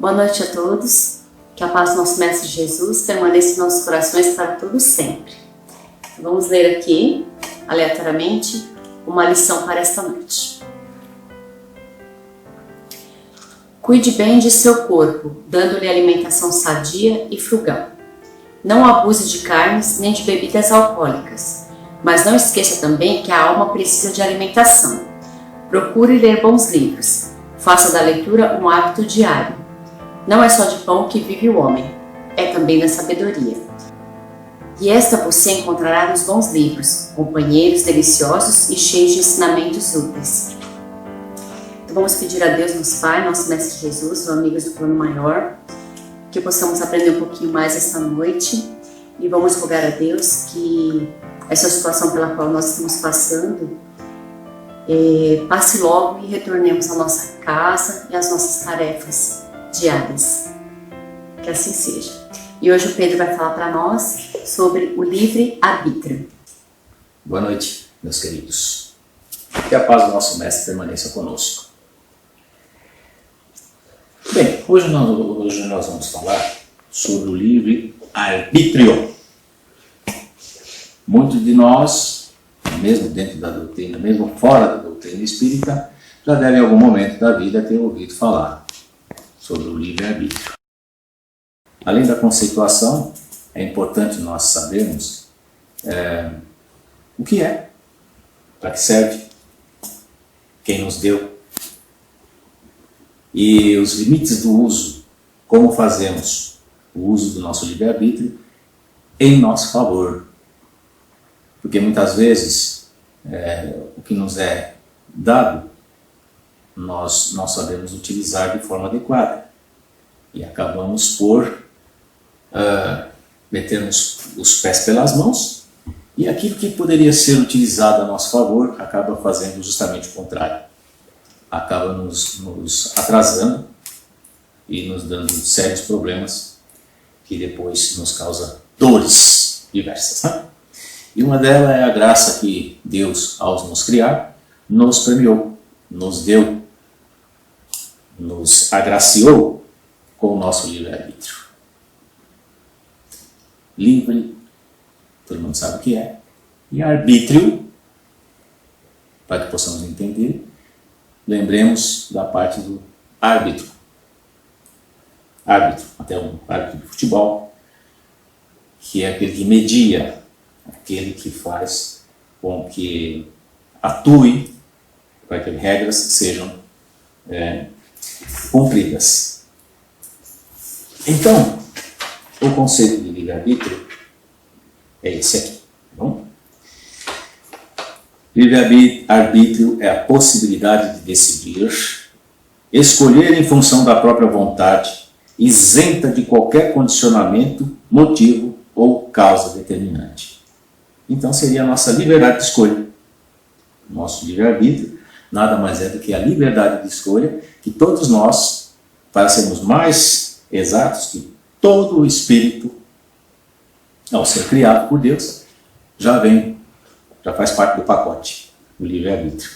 Boa noite a todos, que a paz do nosso Mestre Jesus permaneça em nossos corações para todos sempre. Vamos ler aqui, aleatoriamente, uma lição para esta noite. Cuide bem de seu corpo, dando-lhe alimentação sadia e frugal. Não abuse de carnes nem de bebidas alcoólicas, mas não esqueça também que a alma precisa de alimentação. Procure ler bons livros, faça da leitura um hábito diário. Não é só de pão que vive o homem, é também da sabedoria. E esta você encontrará nos bons livros, companheiros deliciosos e cheios de ensinamentos úteis. Então vamos pedir a Deus, nosso Pai, nosso Mestre Jesus, os amigos do plano maior, que possamos aprender um pouquinho mais esta noite e vamos rogar a Deus que essa situação pela qual nós estamos passando passe logo e retornemos à nossa casa e às nossas tarefas diárias. Que assim seja. E hoje o Pedro vai falar para nós sobre o livre-arbítrio. Boa noite, meus queridos. Que a paz do nosso Mestre permaneça conosco. Bem, hoje nós vamos falar sobre o livre-arbítrio. Muitos de nós, mesmo dentro da doutrina, mesmo fora da doutrina espírita, já devem em algum momento da vida ter ouvido falar sobre o livre-arbítrio. Além da conceituação, é importante nós sabermos o que é, para que serve, quem nos deu e os limites do uso, como fazemos o uso do nosso livre-arbítrio em nosso favor. Porque muitas vezes o que nos é dado, nós não sabemos utilizar de forma adequada. E acabamos por metermos os pés pelas mãos, e aquilo que poderia ser utilizado a nosso favor acaba fazendo justamente o contrário. Acaba nos atrasando e nos dando sérios problemas que depois nos causa dores diversas, né? E uma delas é a graça que Deus, ao nos criar, nos premiou, nos deu, nos agraciou com o nosso livre-arbítrio. Livre, todo mundo sabe o que é, e arbítrio, para que possamos entender, lembremos da parte do árbitro. Árbitro, até um árbitro de futebol, que é aquele que media, aquele que faz com que atue para que regras sejam cumpridas. Então, o conceito de livre-arbítrio é esse aqui. Tá bom? Livre-arbítrio é a possibilidade de decidir, escolher em função da própria vontade, isenta de qualquer condicionamento, motivo ou causa determinante. Então seria a nossa liberdade de escolha. Nosso livre-arbítrio nada mais é do que a liberdade de escolha que todos nós, para sermos mais exatos, que todo o espírito, ao ser criado por Deus, já faz parte do pacote, o livre-arbítrio.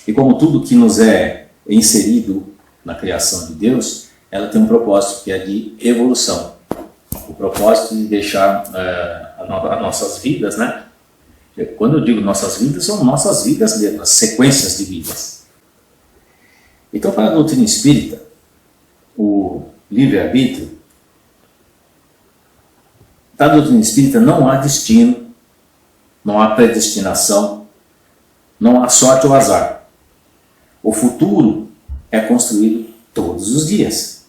E como tudo que nos é inserido na criação de Deus, ela tem um propósito, que é de evolução. O propósito de deixar as nossas vidas, né? Quando eu digo nossas vidas, são nossas vidas mesmo, as sequências de vidas. Então, para a doutrina espírita, o livre-arbítrio, da doutrina espírita não há destino, não há predestinação, não há sorte ou azar. O futuro é construído todos os dias.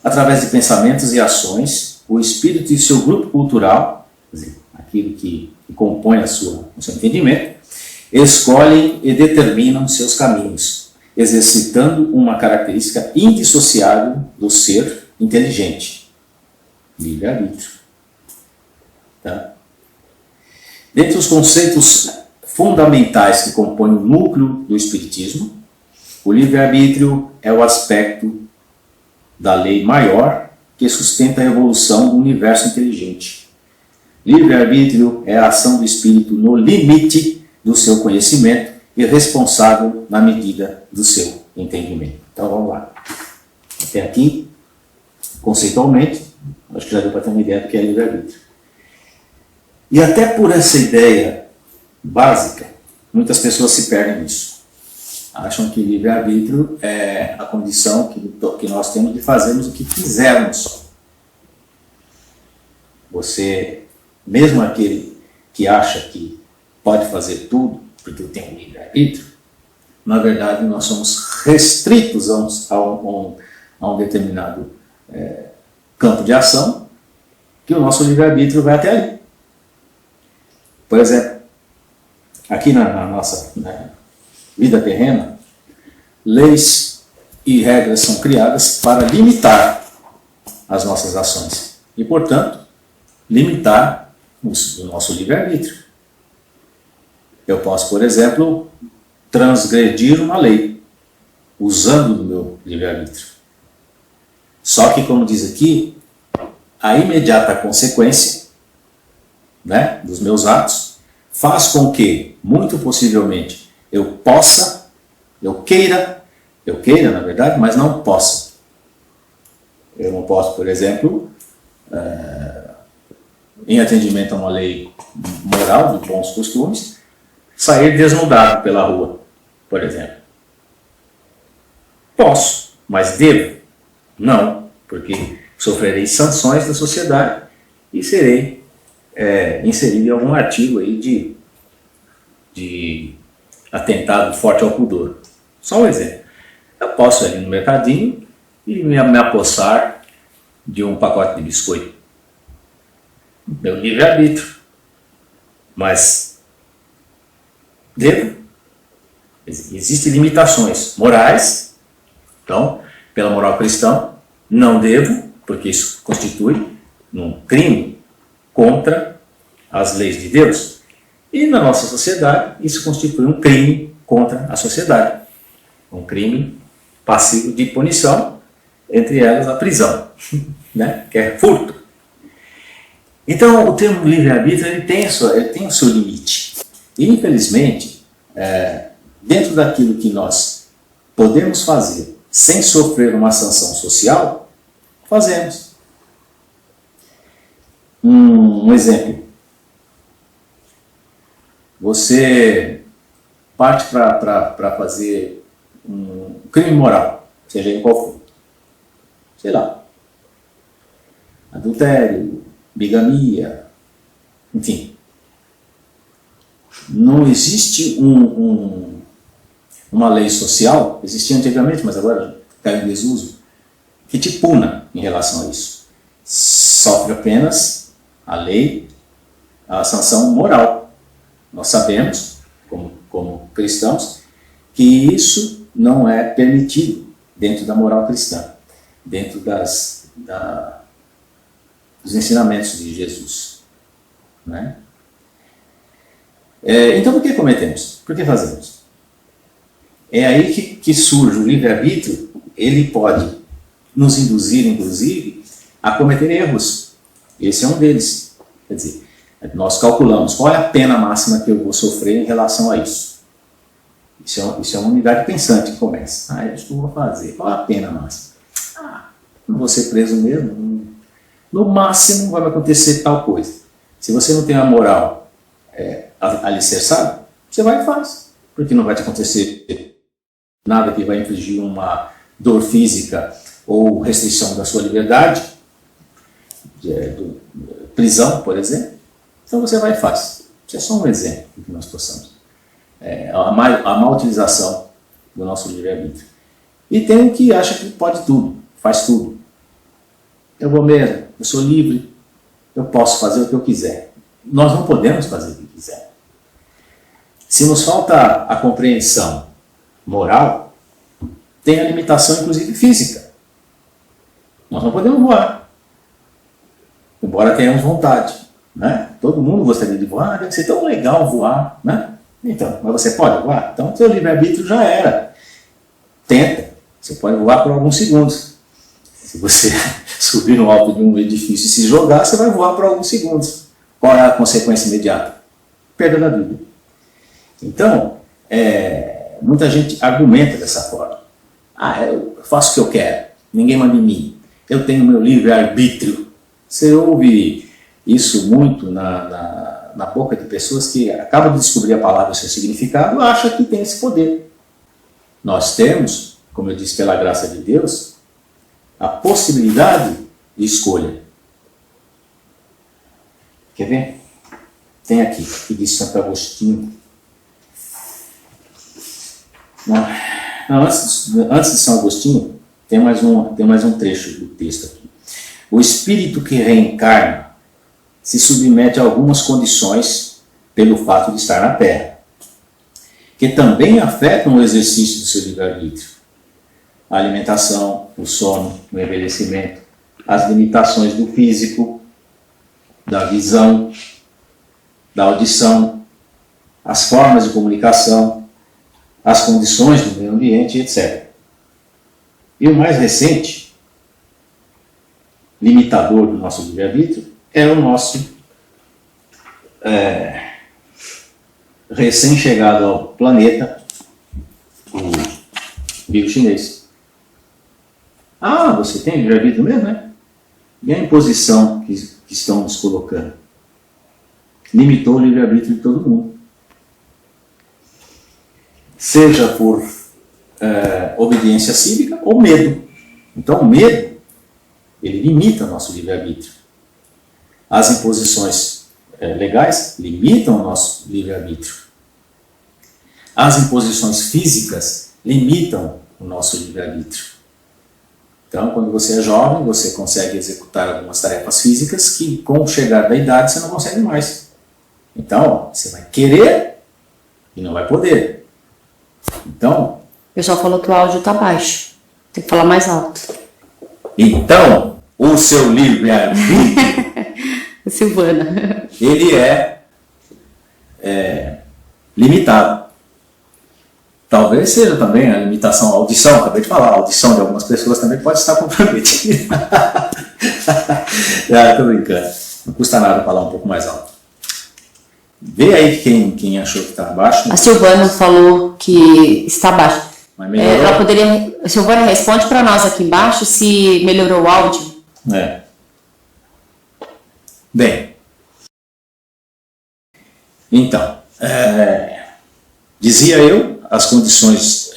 Através de pensamentos e ações, o espírito e seu grupo cultural, quer dizer, aquilo que compõe o seu entendimento, escolhem e determinam seus caminhos, exercitando uma característica indissociável do ser inteligente, livre-arbítrio. Tá? Dentre os conceitos fundamentais que compõem o núcleo do espiritismo, o livre-arbítrio é o aspecto da lei maior que sustenta a evolução do universo inteligente. Livre-arbítrio é a ação do espírito no limite do seu conhecimento e responsável na medida do seu entendimento. Então vamos lá. Até aqui, conceitualmente, acho que já deu para ter uma ideia do que é livre-arbítrio. E até por essa ideia básica, muitas pessoas se perdem nisso. Acham que livre-arbítrio é a condição que nós temos de fazermos o que quisermos. Você, mesmo aquele que acha que pode fazer tudo, porque eu tenho livre-arbítrio, na verdade nós somos restritos a um determinado campo de ação, que o nosso livre-arbítrio vai até ali. Por exemplo, aqui na nossa vida terrena, leis e regras são criadas para limitar as nossas ações e, portanto, limitar o nosso livre-arbítrio. Eu posso, por exemplo, transgredir uma lei usando do meu livre-arbítrio. Só que, como diz aqui, a imediata consequência, dos meus atos faz com que, muito possivelmente, eu queira, na verdade, mas não possa. Eu não posso, por exemplo, em atendimento a uma lei moral de bons costumes, sair desnudado pela rua, por exemplo. Posso, mas devo? Não, porque sofrerei sanções da sociedade e serei inserido em algum artigo aí de atentado forte ao pudor. Só um exemplo. Eu posso ir no mercadinho e me apossar de um pacote de biscoito. Meu livre-arbítrio. Mas devo? Existem limitações morais. Então, pela moral cristã, não devo, porque isso constitui um crime contra as leis de Deus. E na nossa sociedade, isso constitui um crime contra a sociedade. Um crime passivo de punição, entre elas a prisão, que é furto. Então, o termo livre-arbítrio ele tem o seu limite. E, infelizmente, dentro daquilo que nós podemos fazer sem sofrer uma sanção social, fazemos. Um exemplo. Você parte para fazer um crime moral, seja em qual for. Sei lá. Adultério, bigamia, enfim. Não existe uma lei social, existia antigamente, mas agora caiu em desuso, que te puna em relação a isso. Sofre apenas a lei, a sanção moral. Nós sabemos, como cristãos, que isso não é permitido dentro da moral cristã, dentro dos ensinamentos de Jesus. Então, por que cometemos? Por que fazemos? É aí que surge o livre-arbítrio. Ele pode nos induzir, inclusive, a cometer erros. Esse é um deles. Quer dizer, nós calculamos qual é a pena máxima que eu vou sofrer em relação a isso. Isso é uma unidade pensante que começa. Acho que eu vou fazer. Qual é a pena máxima? Não vou ser preso mesmo. No máximo vai acontecer tal coisa. Se você não tem a moral alicerçada, você vai e faz. Porque não vai te acontecer nada que vai infligir uma dor física ou restrição da sua liberdade, prisão, por exemplo. Então você vai e faz. Isso é só um exemplo do que nós possamos. A má utilização do nosso livre-arbítrio. E tem o que acha que pode tudo, faz tudo. Eu vou mesmo, eu sou livre, eu posso fazer o que eu quiser. Nós não podemos fazer o que quiser. Se nos falta a compreensão moral, tem a limitação, inclusive física. Nós não podemos voar, embora tenhamos vontade. Todo mundo gostaria de voar, deve ser tão legal voar. Então, mas você pode voar? Então, seu livre-arbítrio já era. Tenta, você pode voar por alguns segundos. Se você subir no alto de um edifício e se jogar, você vai voar por alguns segundos. Qual é a consequência imediata? Perda da vida. Então, muita gente argumenta dessa forma. Eu faço o que eu quero. ninguém manda em mim, eu tenho meu livre-arbítrio. Você ouve isso muito na boca de pessoas que acabam de descobrir a palavra e seu significado e acham que tem esse poder. Nós temos, como eu disse, pela graça de Deus, a possibilidade de escolha. Quer ver? Tem aqui, que diz Santo Agostinho. Não, antes de São Agostinho, tem mais um trecho do texto aqui. O espírito que reencarna se submete a algumas condições pelo fato de estar na Terra, que também afetam o exercício do seu livre-arbítrio. A alimentação, o sono, o envelhecimento, as limitações do físico, da visão, da audição, as formas de comunicação, as condições do meio ambiente, etc. E o mais recente limitador do nosso livre-arbítrio é o nosso recém-chegado ao planeta, o vírus chinês. Ah, você tem livre-arbítrio mesmo, né? E a imposição que estão nos colocando? Limitou o livre-arbítrio de todo mundo. Seja por obediência cívica ou medo. Então o medo, ele limita o nosso livre-arbítrio. As imposições legais limitam o nosso livre-arbítrio. As imposições físicas limitam o nosso livre-arbítrio. Então, quando você é jovem, você consegue executar algumas tarefas físicas que, com o chegar da idade, você não consegue mais. Então, você vai querer e não vai poder. Então... O pessoal falou que o áudio está baixo. Tem que falar mais alto. Então, o seu livre-arbítrio... Silvana. Ele é limitado. Talvez seja também a limitação à audição. Acabei de falar, a audição de algumas pessoas também pode estar comprometida. Estou brincando. Não custa nada falar um pouco mais alto. Vê aí quem achou que está baixo. A Silvana falou que está baixo. Mas melhorou? Ela poderia... A Silvana responde para nós aqui embaixo se melhorou o áudio. Bem, então, dizia eu, as condições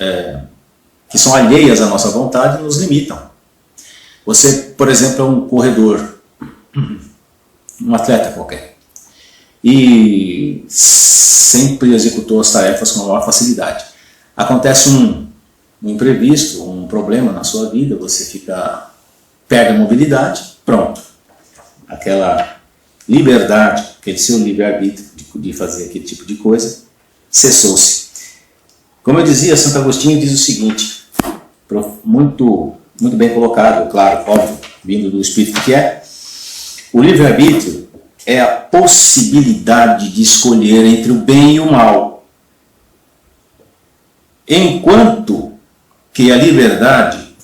que são alheias à nossa vontade nos limitam. Você, por exemplo, é um corredor, um atleta qualquer, e sempre executou as tarefas com a maior facilidade. Acontece um imprevisto, um problema na sua vida, você perde a mobilidade, pronto. Aquela liberdade, aquele seu livre-arbítrio de fazer aquele tipo de coisa, cessou-se. Como eu dizia, Santo Agostinho diz o seguinte, muito bem colocado, claro, óbvio, vindo do Espírito que é, o livre-arbítrio é a possibilidade de escolher entre o bem e o mal, enquanto que a liberdade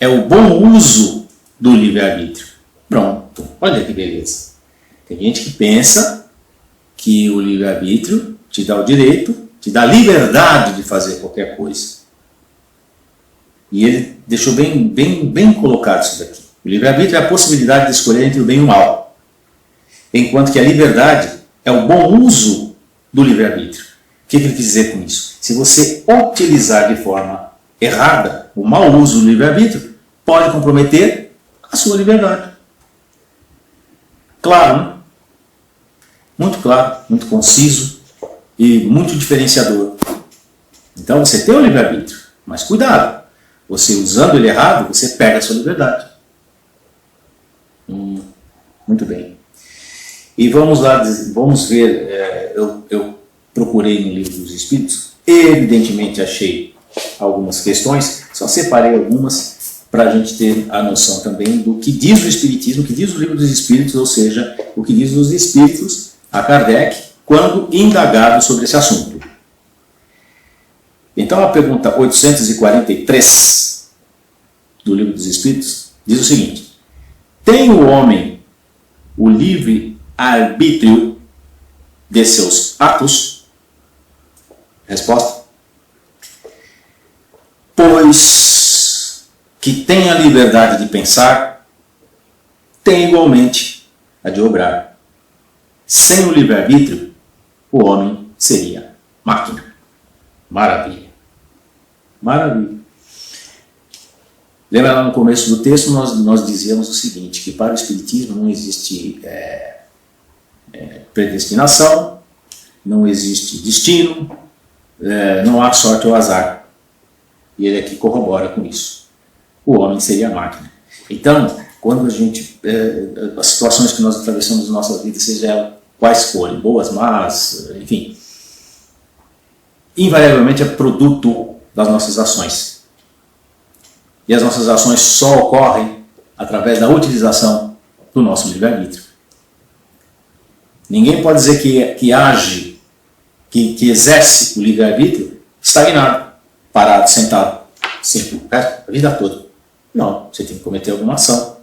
é o bom uso do livre-arbítrio. Pronto, olha que beleza. Tem gente que pensa que o livre-arbítrio te dá o direito, te dá a liberdade de fazer qualquer coisa. E ele deixou bem colocado isso daqui. O livre-arbítrio é a possibilidade de escolher entre o bem e o mal, enquanto que a liberdade é o bom uso do livre-arbítrio. O que ele quis dizer com isso? Se você utilizar de forma errada o mau uso do livre-arbítrio, pode comprometer a sua liberdade. Claro, né? Muito claro, muito conciso e muito diferenciador. Então você tem o livre-arbítrio, mas cuidado, você usando ele errado, você perde a sua liberdade. Muito bem. E vamos lá, vamos ver, eu procurei no Livro dos Espíritos, evidentemente achei algumas questões, só separei algumas para a gente ter a noção também do que diz o Espiritismo, o que diz o Livro dos Espíritos, ou seja, o que diz os Espíritos a Kardec, quando indagado sobre esse assunto. Então a pergunta 843 do Livro dos Espíritos diz o seguinte: tem o homem o livre arbítrio de seus atos? Resposta: pois que que tem a liberdade de pensar, tem igualmente a de obrar. Sem o livre-arbítrio, o homem seria máquina. Maravilha. Maravilha. Lembra lá no começo do texto, nós dizíamos o seguinte, que para o Espiritismo não existe predestinação, não existe destino, não há sorte ou azar. E ele aqui corrobora com isso. O homem seria a máquina. Então, quando a gente, as situações que nós atravessamos na nossa vida, seja ela quais forem, boas, más, enfim, invariavelmente é produto das nossas ações. E as nossas ações só ocorrem através da utilização do nosso livre-arbítrio. Ninguém pode dizer que age, que exerce o livre-arbítrio estagnado, parado, sentado, sempre, a vida toda. Não, você tem que cometer alguma ação.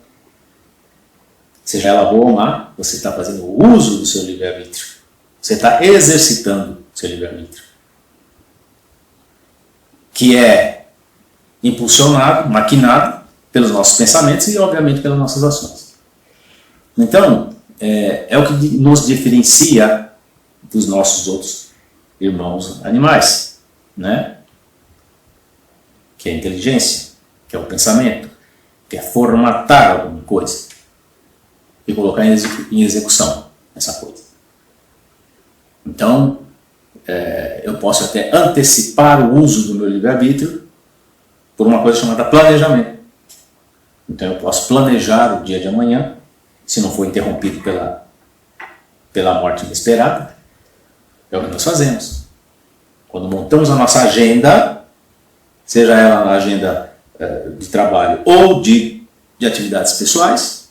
Seja ela boa ou má, você está fazendo uso do seu livre-arbítrio. Você está exercitando o seu livre-arbítrio. Que é impulsionado, maquinado pelos nossos pensamentos e, obviamente, pelas nossas ações. Então, é o que nos diferencia dos nossos outros irmãos animais, né? Que é a inteligência, que é o pensamento, que é formatar alguma coisa e colocar em execução essa coisa. Então, eu posso até antecipar o uso do meu livre-arbítrio por uma coisa chamada planejamento. Então eu posso planejar o dia de amanhã, se não for interrompido pela morte inesperada. É o que nós fazemos. Quando montamos a nossa agenda, seja ela a agenda de trabalho ou de atividades pessoais,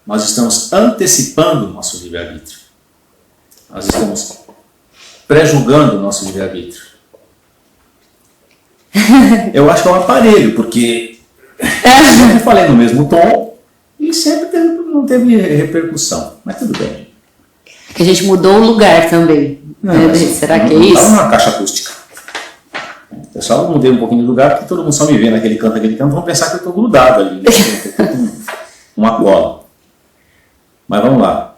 nós estamos antecipando o nosso livre-arbítrio. Nós estamos pré-julgando o nosso livre-arbítrio. Eu acho que é um aparelho, porque eu falei no mesmo tom e sempre não teve repercussão, mas tudo bem. Que a gente mudou o lugar também. Não, será que é isso? Estava numa caixa acústica. Pessoal, eu mudei um pouquinho de lugar porque todo mundo só me vê naquele canto, vão pensar que eu estou grudado ali, né? Com uma cola. Mas vamos lá.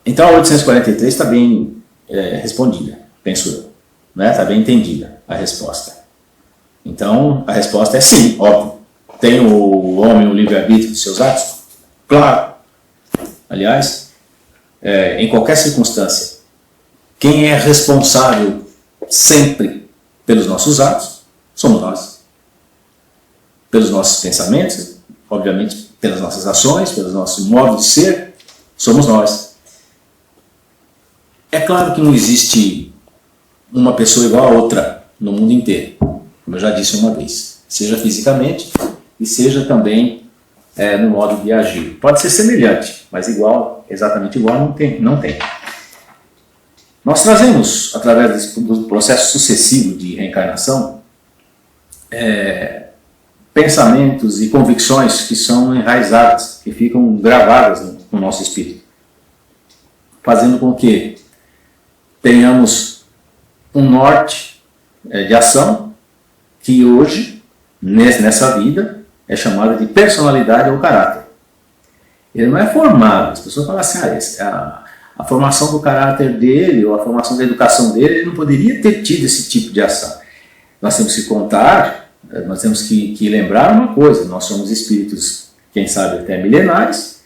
Então a 843 está bem respondida, penso eu. Está bem entendida a resposta. Então a resposta é sim, óbvio. Tem o homem o livre-arbítrio dos seus atos? Claro. Aliás, em qualquer circunstância, quem é responsável sempre pelos nossos atos somos nós. Pelos nossos pensamentos, obviamente pelas nossas ações, pelos nossos modos de ser, somos nós. É claro que não existe uma pessoa igual a outra no mundo inteiro, como eu já disse uma vez, seja fisicamente e seja também no modo de agir. Pode ser semelhante, mas igual, exatamente igual, não tem. Nós trazemos, através do processo sucessivo de reencarnação, pensamentos e convicções que são enraizadas, que ficam gravadas no nosso espírito, fazendo com que tenhamos um norte de ação que hoje, nessa vida, é chamada de personalidade ou caráter. Ele não é formado, as pessoas falam assim, a formação do caráter dele ou a formação da educação dele, ele não poderia ter tido esse tipo de ação. Nós temos que contar, nós temos que lembrar uma coisa, nós somos espíritos, quem sabe até milenares,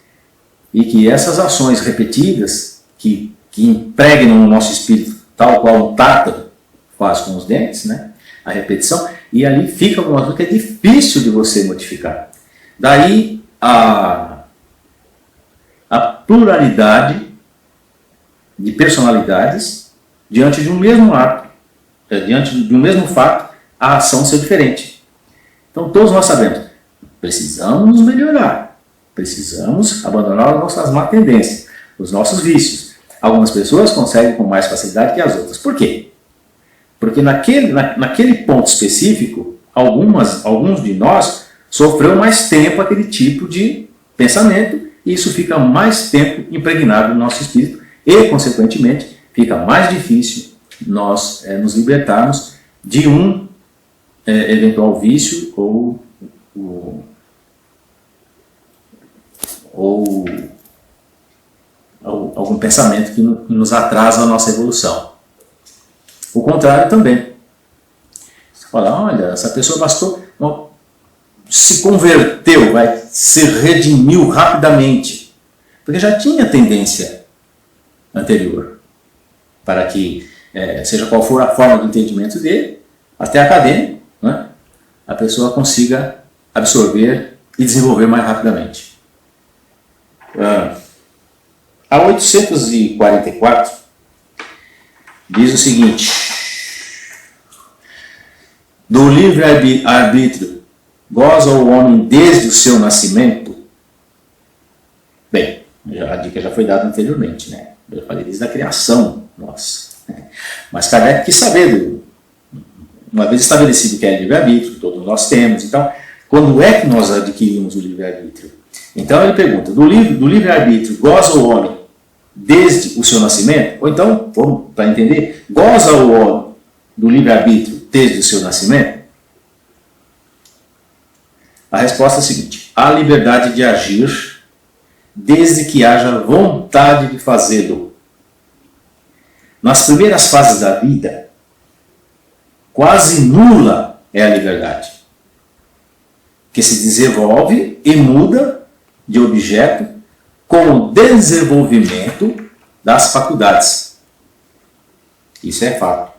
e que essas ações repetidas, que impregnam no nosso espírito, tal qual um tártaro faz com os dentes, né? A repetição, e ali fica alguma coisa que é difícil de você modificar. Daí a pluralidade de personalidades diante de um mesmo ato, diante de um mesmo fato, a ação ser diferente. Então todos nós sabemos, precisamos nos melhorar, precisamos abandonar as nossas má tendências, os nossos vícios. Algumas pessoas conseguem com mais facilidade que as outras. Por quê? Porque naquele ponto específico, alguns de nós sofreu mais tempo aquele tipo de pensamento e isso fica mais tempo impregnado no nosso espírito e, consequentemente, fica mais difícil nós nos libertarmos de um eventual vício ou ou algum pensamento que nos atrasa a nossa evolução. O contrário também. Você fala, olha, essa pessoa se converteu, se redimiu rapidamente, porque já tinha tendência anterior, para que, seja qual for a forma de entendimento dele, até acadêmico, né, a pessoa consiga absorver e desenvolver mais rapidamente. A 844 diz o seguinte: do livre-arbítrio goza o homem desde o seu nascimento? Bem, a dica já foi dada anteriormente, né? Eu falei desde a criação nossa. Mas Kardec quis saber, uma vez estabelecido que é livre-arbítrio, todos nós temos e tal, quando é que nós adquirimos o livre-arbítrio? Então ele pergunta, do livre-arbítrio goza o homem desde o seu nascimento? Ou então, para entender, goza o homem do livre-arbítrio desde o seu nascimento? A resposta é a seguinte: há liberdade de agir desde que haja vontade de fazê-lo. Nas primeiras fases da vida, quase nula é a liberdade, que se desenvolve e muda de objeto com o desenvolvimento das faculdades. Isso é fato.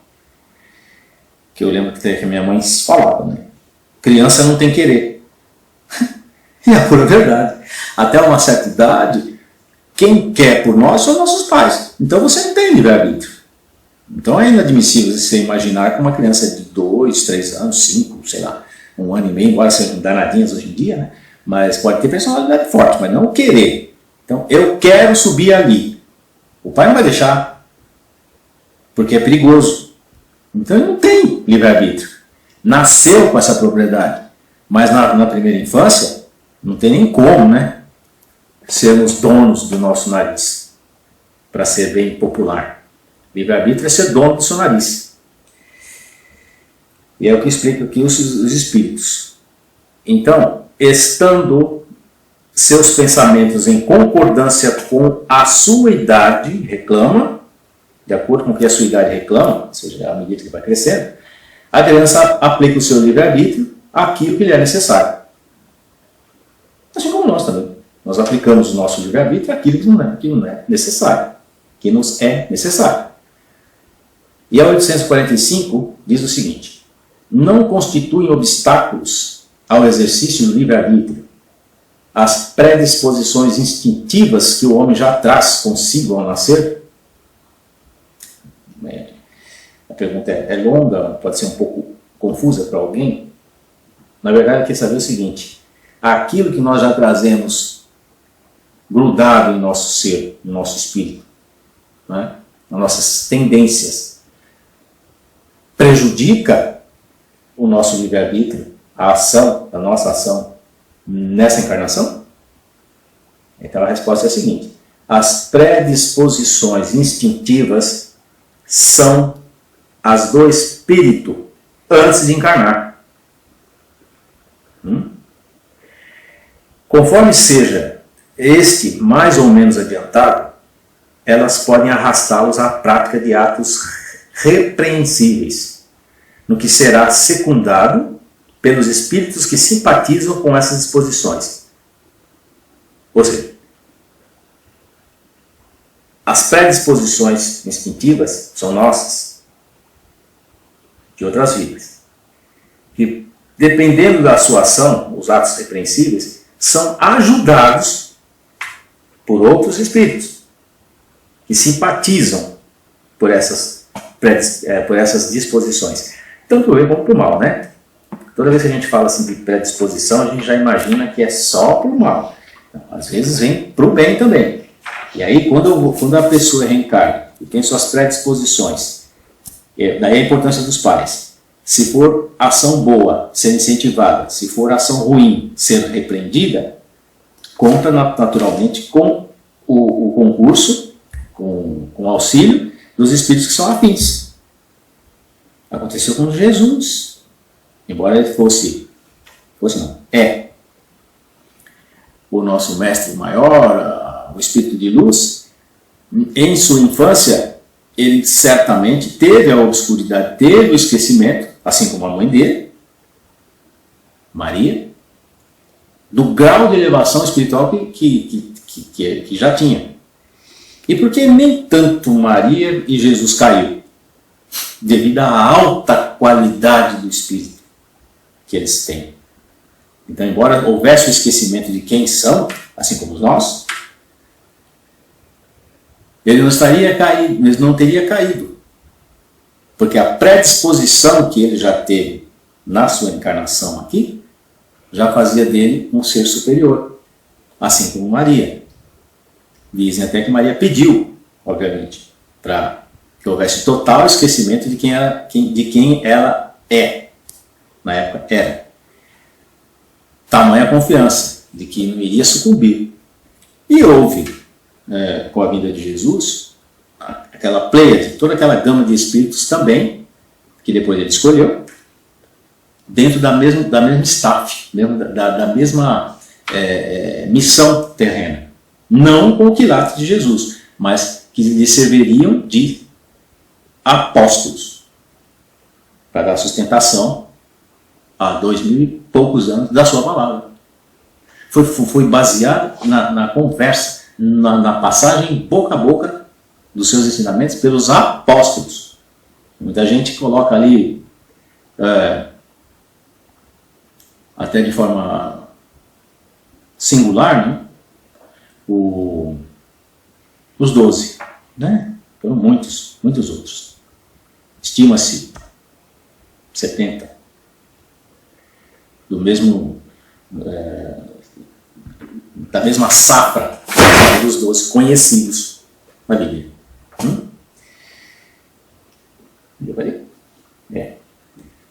Que eu lembro que a minha mãe falava, né? Criança não tem querer. E é a pura verdade. Até uma certa idade, quem quer por nós são nossos pais. Então você não tem livre-arbítrio. Então é inadmissível você imaginar que uma criança de 2, 3 anos, 5, sei lá, 1 ano e meio, embora sejam danadinhas hoje em dia, né? Mas pode ter personalidade forte, mas não querer. Então, eu quero subir ali. O pai não vai deixar, porque é perigoso. Então ele não tem livre-arbítrio. Nasceu com essa propriedade. Mas na primeira infância, não tem nem como, né? Sermos donos do nosso nariz, para ser bem popular. Livre-arbítrio é ser dono do seu nariz. E é o que explica aqui os espíritos. Então, estando seus pensamentos em concordância com a sua idade, reclama, de acordo com o que a sua idade reclama, ou seja, à medida que vai crescendo, a criança aplica o seu livre-arbítrio àquilo que lhe é necessário. Assim como nós também. Nós aplicamos o nosso livre-arbítrio àquilo que não é necessário, que nos é necessário. E a 845 diz o seguinte: não constituem obstáculos ao exercício do livre-arbítrio as predisposições instintivas que o homem já traz consigo ao nascer? A pergunta é longa, pode ser um pouco confusa para alguém. Na verdade, quer saber o seguinte: aquilo que nós já trazemos grudado em nosso ser, no nosso espírito, né, nas nossas tendências, prejudica o nosso livre-arbítrio, a nossa ação nessa encarnação? Então a resposta é a seguinte: as predisposições instintivas são as do espírito antes de encarnar. Conforme seja este mais ou menos adiantado, elas podem arrastá-los à prática de atos repreensíveis, no que será secundado pelos espíritos que simpatizam com essas disposições. Ou seja, as predisposições instintivas são nossas, de outras vidas. E, dependendo da sua ação, os atos repreensíveis são ajudados por outros espíritos que simpatizam por essas disposições, tanto o bem como o mal, né? Toda vez que a gente fala assim de predisposição, a gente já imagina que é só para o mal. Às vezes vem para o bem também. E aí, quando a pessoa reencarna e tem suas predisposições, daí a importância dos pais. Se for ação boa, ser incentivada. Se for ação ruim, ser repreendida, conta naturalmente com o concurso, com o auxílio dos espíritos que são afins. Aconteceu com Jesus. Embora ele fosse Pois não, é. O nosso mestre maior, o Espírito de Luz, em sua infância, ele certamente teve a obscuridade, teve o esquecimento, assim como a mãe dele, Maria, do grau de elevação espiritual que já tinha. E por que nem tanto Maria e Jesus caiu? Devido à alta qualidade do espírito que eles têm. Então, embora houvesse o esquecimento de quem são, assim como nós, ele não teria caído. Porque a predisposição que ele já teve na sua encarnação aqui, já fazia dele um ser superior, assim como Maria. Dizem até que Maria pediu, obviamente, para que houvesse total esquecimento de quem ela é. Na época era. Tamanha confiança de que não iria sucumbir. E houve, com a vinda de Jesus, aquela pleiade, toda aquela gama de espíritos também, que depois ele escolheu, dentro da mesma staff, da mesma missão terrena. Não com o quilate de Jesus, mas que lhe serviriam de apóstolos para dar sustentação a 2000 e poucos anos da sua palavra. Foi baseado na conversa, na passagem boca a boca dos seus ensinamentos pelos apóstolos. Muita gente coloca ali, até de forma singular, né? Os 12, né? Foram muitos outros. Estima-se 70. Da mesma safra dos 12 conhecidos na Bíblia.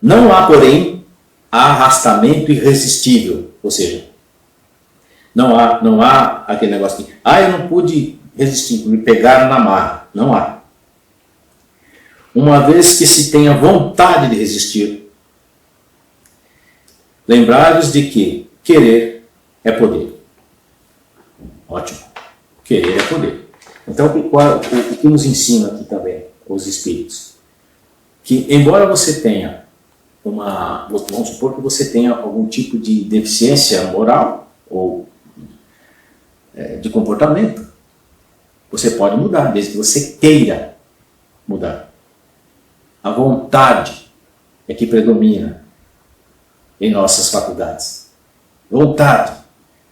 Não há, porém, arrastamento irresistível, ou seja, não há aquele negócio de eu não pude resistir, me pegaram na marra. Não há. Uma vez que se tenha vontade de resistir, lembrai-vos de que querer é poder. Ótimo. Querer é poder. Então, o que nos ensina aqui também, os espíritos? Que, embora você tenha vamos supor que você tenha algum tipo de deficiência moral ou de comportamento, você pode mudar, desde que você queira mudar. A vontade é que predomina em nossas faculdades. Vontade.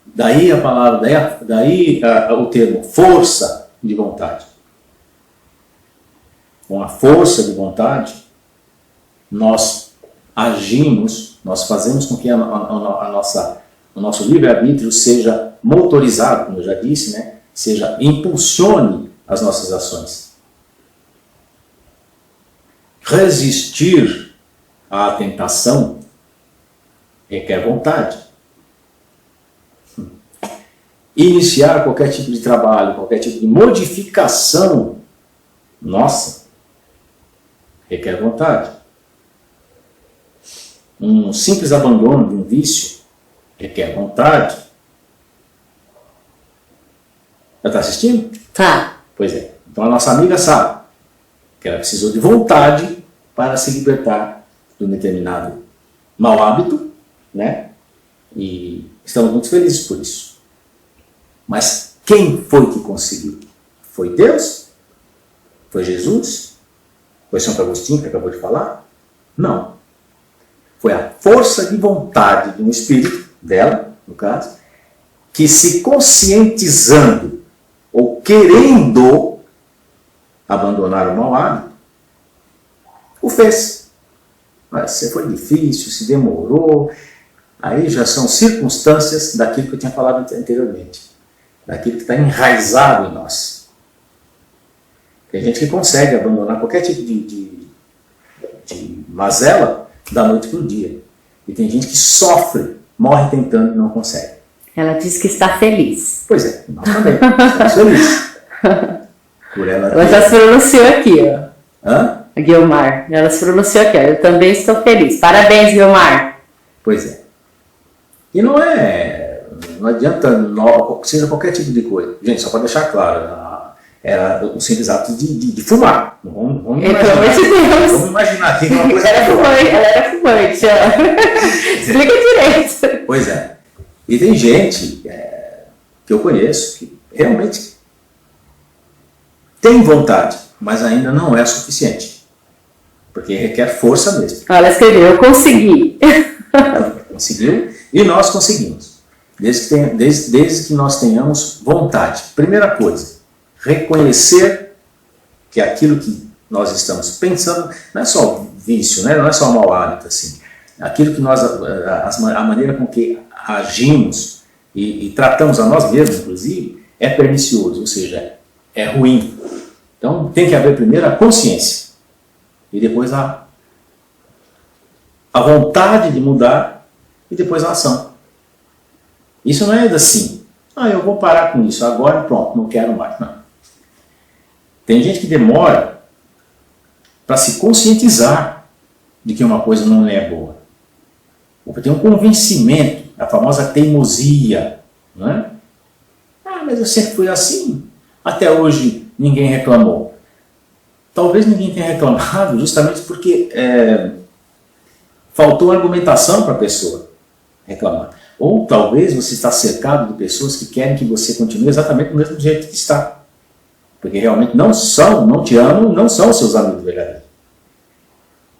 Daí a palavra, daí o termo força de vontade. Com a força de vontade, nós agimos, nós fazemos com que o nosso livre-arbítrio seja motorizado, como eu já disse, né? Impulsione as nossas ações. Resistir à tentação requer vontade. Iniciar qualquer tipo de trabalho, qualquer tipo de modificação nossa, requer vontade. Um simples abandono de um vício requer vontade. Já está assistindo? Tá. Pois é. Então a nossa amiga sabe que ela precisou de vontade para se libertar de um determinado mau hábito, né? E estamos muito felizes por isso. Mas quem foi que conseguiu? Foi Deus? Foi Jesus? Foi Santo Agostinho que acabou de falar? Não. Foi a força de vontade de um espírito, dela, no caso, que se conscientizando ou querendo abandonar o mau hábito, o fez. Mas se foi difícil, se demorou, aí já são circunstâncias daquilo que eu tinha falado anteriormente, daquilo que está enraizado em nós. Tem gente que consegue abandonar qualquer tipo de mazela da noite para o dia. E tem gente que sofre, morre tentando e não consegue. Ela diz que está feliz. Pois é, nós também estamos felizes. Por ela já se pronunciou aqui, ó. Hã? A Guilmar. Ela se pronunciou aqui, ó. Eu também estou feliz. Parabéns, Guilmar. Pois é. E não adianta, seja qualquer tipo de coisa. Gente, só para deixar claro, era o simples ato de fumar. Vamos imaginar aqui uma coisa. Ela era fumante, ó. Explica direito. Pois é. E tem gente que eu conheço que realmente tem vontade, mas ainda não é suficiente. Porque requer força mesmo. Ela escreveu, eu consegui. Ela conseguiu e nós conseguimos. Desde que nós tenhamos vontade. Primeira coisa, reconhecer que aquilo que nós estamos pensando não é só vício, né? Não é só mau hábito, assim. Aquilo que a maneira com que agimos e tratamos a nós mesmos, inclusive, é pernicioso, ou seja, é ruim. Então tem que haver primeiro a consciência e depois a vontade de mudar e depois a ação. Isso não é assim, eu vou parar com isso agora e pronto, não quero mais. Não. Tem gente que demora para se conscientizar de que uma coisa não é boa. Ou tem um convencimento, a famosa teimosia. Não é? Mas eu sempre fui assim, até hoje ninguém reclamou. Talvez ninguém tenha reclamado justamente porque faltou argumentação para a pessoa reclamar. Ou talvez você está cercado de pessoas que querem que você continue exatamente do mesmo jeito que está. Porque realmente não te amam, não são seus amigos verdadeiros.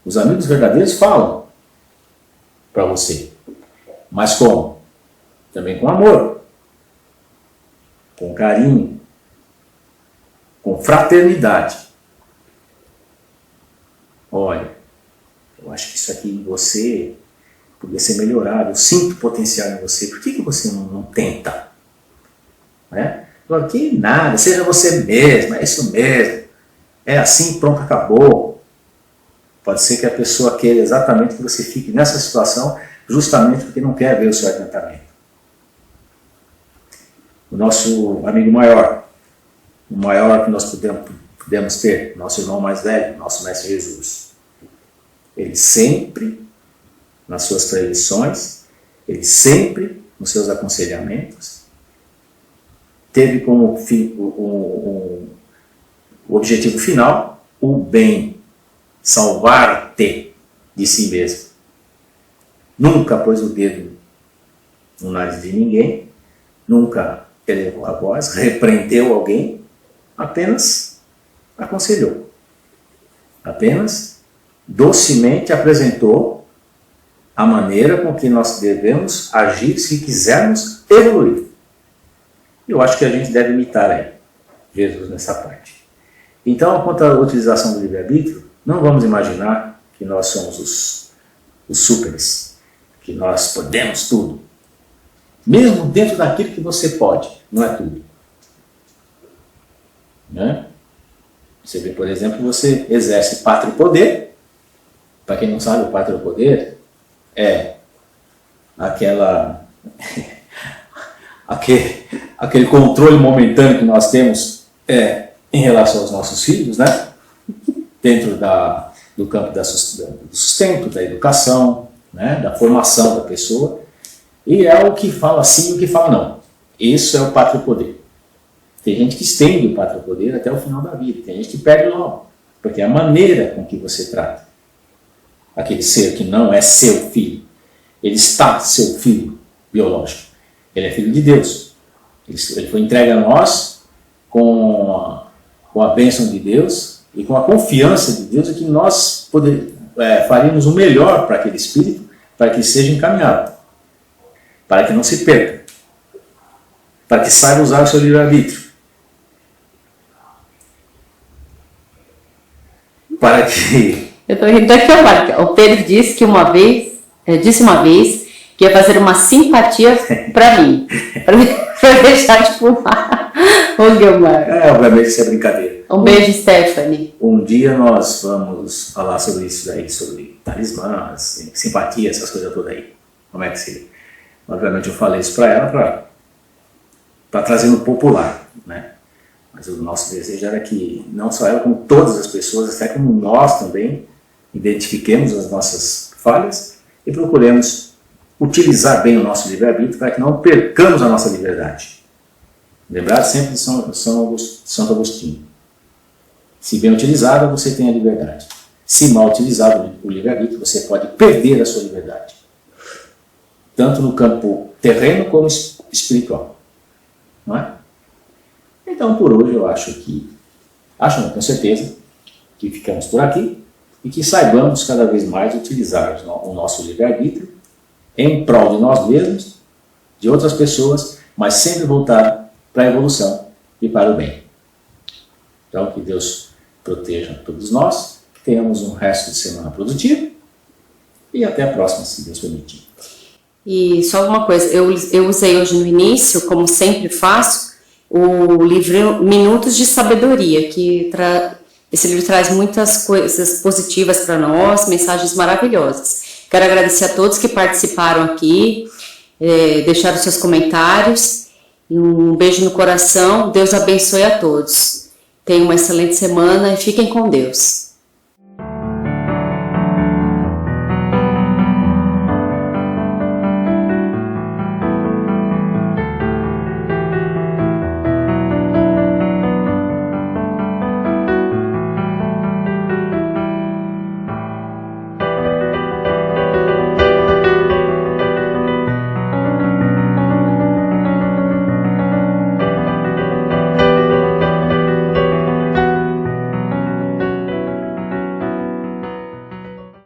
Os amigos verdadeiros falam para você. Mas como? Também com amor, com carinho, com fraternidade. Olha, eu acho que isso aqui em você poderia ser melhorado, eu sinto potencial em você, por que você não tenta? Né? Que nada, seja você mesmo, é isso mesmo, é assim, pronto, acabou. Pode ser que a pessoa queira exatamente que você fique nessa situação justamente porque não quer ver o seu adiantamento. O nosso amigo maior, o maior que nós podemos ter, nosso irmão mais velho, nosso Mestre Jesus, ele sempre, nas suas predições, ele sempre, nos seus aconselhamentos, teve como o objetivo final o bem, salvar-te de si mesmo. Nunca pôs o dedo no nariz de ninguém, nunca elevou a voz, repreendeu alguém, apenas aconselhou. Apenas docemente apresentou a maneira com que nós devemos agir se quisermos evoluir. Eu acho que a gente deve imitar aí Jesus nessa parte. Então, quanto à utilização do livre-arbítrio, não vamos imaginar que nós somos os súperes, que nós podemos tudo. Mesmo dentro daquilo que você pode, não é tudo. Né? Você vê, por exemplo, você exerce pátrio poder. Para quem não sabe, o pátrio poder é aquele controle momentâneo que nós temos em relação aos nossos filhos, né? Dentro do campo do sustento, da educação, né? Da formação da pessoa, e é o que fala sim e o que fala não. Isso é o pátrio poder. Tem gente que estende o pátrio poder até o final da vida, tem gente que perde logo, porque é a maneira com que você trata aquele ser que não é seu filho. Ele está seu filho biológico, ele é filho de Deus. Ele foi entregue a nós com a bênção de Deus e com a confiança de Deus, que nós faríamos o melhor para aquele espírito, para que seja encaminhado, para que não se perca, para que saiba usar o seu livre-arbítrio, para que... Eu estou rindo aqui agora. O Pedro disse uma vez que ia fazer uma simpatia para mim, para deixar de fumar. Ô, Guilmar. Obviamente isso é brincadeira. Um beijo, Stephanie. Um dia nós vamos falar sobre isso daí, sobre talismãs, simpatia, essas coisas todas aí. Como é que seria? Obviamente eu falei isso para ela para trazer no popular, né? Mas o nosso desejo era que não só ela, como todas as pessoas, até como nós também, identifiquemos as nossas falhas e procuremos utilizar bem o nosso livre-arbítrio para que não percamos a nossa liberdade. Lembrar sempre de Santo Agostinho. Se bem utilizada, você tem a liberdade. Se mal utilizado o livre-arbítrio, você pode perder a sua liberdade. Tanto no campo terreno como espiritual. Não é? Então, por hoje, eu não, tenho certeza, que ficamos por aqui e que saibamos cada vez mais utilizar o nosso livre-arbítrio em prol de nós mesmos, de outras pessoas, mas sempre voltado para a evolução e para o bem. Então, que Deus proteja todos nós, que tenhamos um resto de semana produtivo e até a próxima, se Deus permitir. E só uma coisa, eu usei hoje no início, como sempre faço, o livro Minutos de Sabedoria, que esse livro traz muitas coisas positivas para nós, mensagens maravilhosas. Quero agradecer a todos que participaram aqui, deixaram seus comentários. Um beijo no coração, Deus abençoe a todos. Tenham uma excelente semana e fiquem com Deus.